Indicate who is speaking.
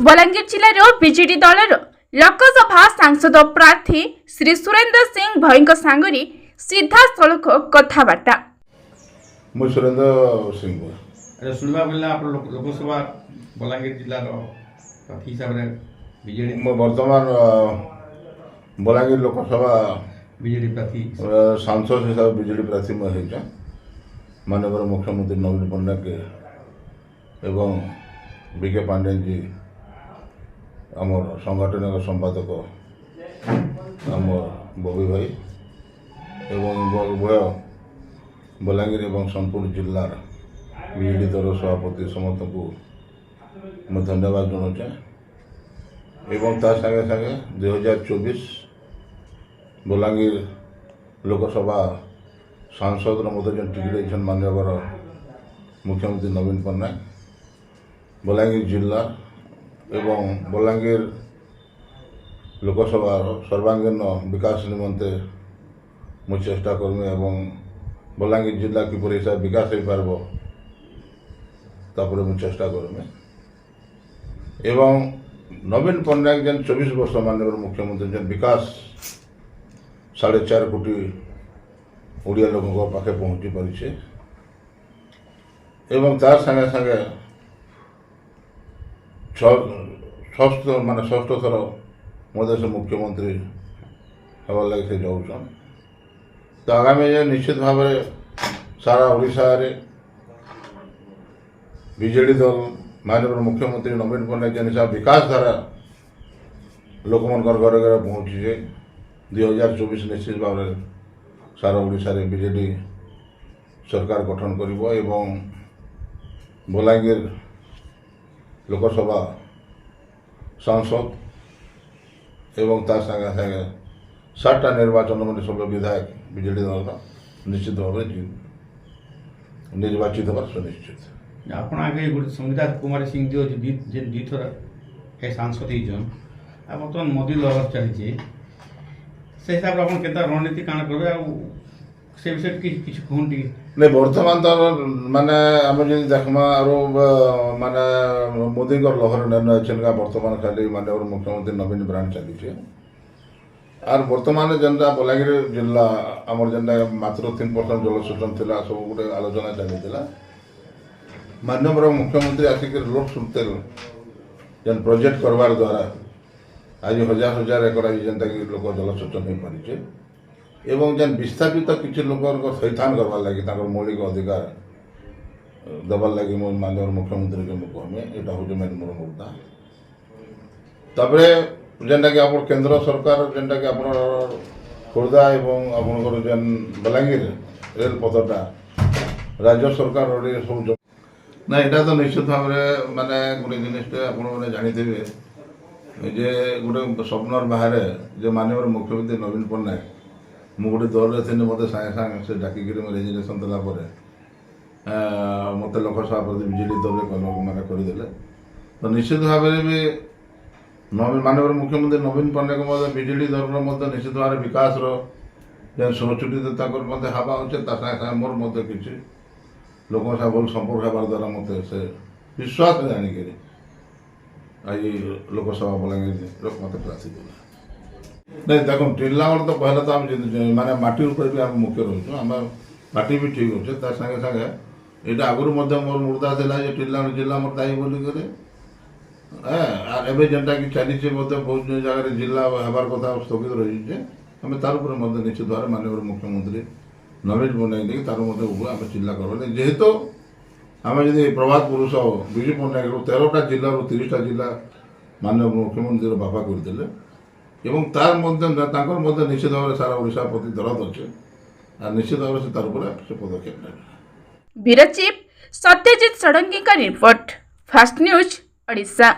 Speaker 1: Balangir जिल्लार BJD दलर लोकसभा सांसद प्रार्थी श्री सुरेंद्र सिंह भई सांगरी सीधा सड़क कथबार्ता।
Speaker 2: मु सुरेंद्र सिंह
Speaker 3: सुनवा बोला आप लोकसभा बलांगीर जिल्लार प्रार्थी हिसाब से बीजेडी
Speaker 2: वर्तमान बलांगीर लोकसभा
Speaker 3: बीजेडी प्रार्थी
Speaker 2: सांसद हिसाब बीजेडी प्रार्थी मैं माननीय मुख्यमंत्री नवीन पट्टनायक एवं बीके पांडे जी आमर संगठन संपादक आमर बबी भाई एवं उभय बलांगीर एवं सोनपुर जिलार बीजेडी दल सभापति समस्त को मैं धन्यवाद जनाऊे एवं ता संगे संगे 2024 बलांगीर लोकसभा सांसद मत जो टिकट माननीय मुख्यमंत्री नवीन पट्टनायक बलांगीर जिला एवं बलांगीर लोकसभा सर्वांगीन विकास निमंते मु चेष्टा करमी एवं बलांगीर जिला किपर हिसाब विकास हो पार तापर मु चेष्टा करमी एवं नवीन पट्टनायक जेन 24 वर्ष माननीय मुख्यमंत्री जेन विकास 4.5 कोटी ओडिया लोकों पाखे पहुँची पारिछे एवं तार संगे संगे षष्ठ थर मध्य से मुख्यमंत्री हबार लगे से जाऊन तो आगामी निश्चित भाव सारा ओडिशा रे बीजेडी दल माननीय मुख्यमंत्री नवीन पट्टनायक जेन हिसाब विकास धारा लोक मन घर घर पहुँची 2024 निश्चित भाव सारा ओडिशा रे बीजेडी सरकार गठन करिबो एवं बलांगीर लोकसभा सांसद एवं ता संगे संगे 7टा निर्वाचन में सब विधायक बीजेडी दल निश्चित भाव निर्वाचित होगा सुनिश्चित।
Speaker 3: आप आगे गोटे संविधान कुमार सिंह जो दी थर है सांसद होन आ बर्तमान मोदी लहर चली से हिसाब से आप रणनीति काण करेंगे से विषय किसी कहूँ
Speaker 2: नहीं बर्तमान तो माने आम जो देखमा माने मोदी लहर निर्णय बर्तमान खाली माननीय मुख्यमंत्री नवीन ब्रांड चली आर बर्तमान जेनटा बलांगीर जिला आमर जेनटा मात्र 3% जलसेचन थिला सब गोटे आलोचना चली माननीय मुख्यमंत्री आसिक लोक सुनते जेन प्रोजेक्ट करवार द्वारा आज हजार हजार एकर आज जेनटा कि लोक जलसेचन हो पारिछे एवं जेन विस्थापित किसी लोक थैथान करवार लगी मौलिक अधिकार दबार लगी मो माननीय मुख्यमंत्री के कहमी यहाँ हूँ मेन मोर मुद्दा तापर जेनटा कि आप केंद्र सरकार जेनटा कि आप खोर्धा एवं आपंकर जेन बलांगीर रेल पथटा राज्य सरकार सब ना यहाँ तो निश्चित भाव माने गोटे जिनटे आपने जानी जे गोटे स्वप्नर बाहर जो माननीय मुख्यमंत्री नवीन पट्टनायक मु गोटे दल थी मत सागे सागे से डाकिक रेजिग्नेसन देलापर मत लोकसभा प्रति बीजेडी दल मैंने करदे तो निश्चित भाव भी माननीय मुख्यमंत्री नवीन पट्टनायक बीजेडी दल निश्चित भाव विकास सुनिश्चित हावा अच्छे सागे मोर मत कि लोक भल संपर्क हबार द्वारा मत से विश्वास जानिक आज लोकसभा बलांगीर मत प्रार्थी देला नहीं देखो टिल्लागढ़ तो पहले तो आम माने माटी ऊपर भी आम मुख्य रोचु आम माटी भी ठीक अच्छे सागे सागे यहाँ आगुरी मोर मुर्दा था टिल्लागढ़ जिला मोर दायी बोलिक एवं जेनटा कि चली बहुत जगह जिला हबार कथा स्थगित रही आम तार निश्चित भाव माननीय मुख्यमंत्री नवीन पट्टनायक तार आम चिल्ला कर जेहेतु आम जी प्रभात पुरुष विजु पट्टनायक 13टा जिला 30टा जिला माननीय मुख्यमंत्री बाबा करदे एवं तार मध्य निश्चित भाव सारा ओडिशा प्रति दरद अच्छे निश्चित भाव से तार से पदक्षेप ने
Speaker 1: ब्यूरो चीफ सत्यजित षडंगी का रिपोर्ट फास्ट न्यूज ओडिशा।